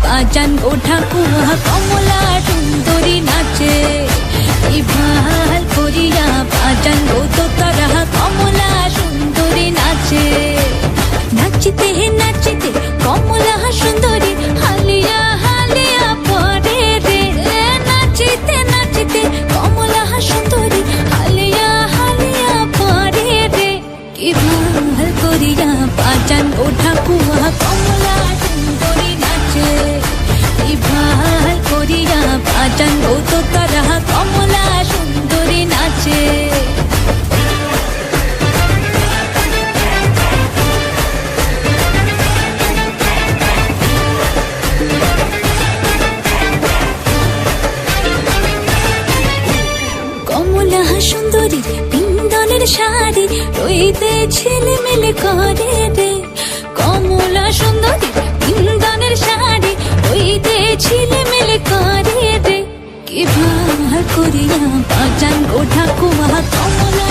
বাজান গো ঠাকুমা কমলা সুন্দরী নাচে এই ভাল করিয়া বাজান গো তোতারা কমলা সুন্দরী নাচে নাচিতে নাচিতে কমলা সুন্দরী হালিয়া হালিয়া পরে রে নাচিতে নাচিতে কমলা সুন্দরী হালিয়া হালিয়া পরে রে কি ভাল করিয়া বাজান গো ঠাকুমা কমলা সুন্দরী নাচে এই ভাল করিয়া বাজান গো তোতারা কমলা সুন্দরী নাচে কমলা সুন্দরী পিন্দনের শাড়ি রইতে ছেলেমেলে করে রে কমলা সুন্দরী পিন্দনের শাড়ি রইতে ছেলেমেলে করে রে কি ভাল করিয়া বাজান গো ঠাকুমা কমলা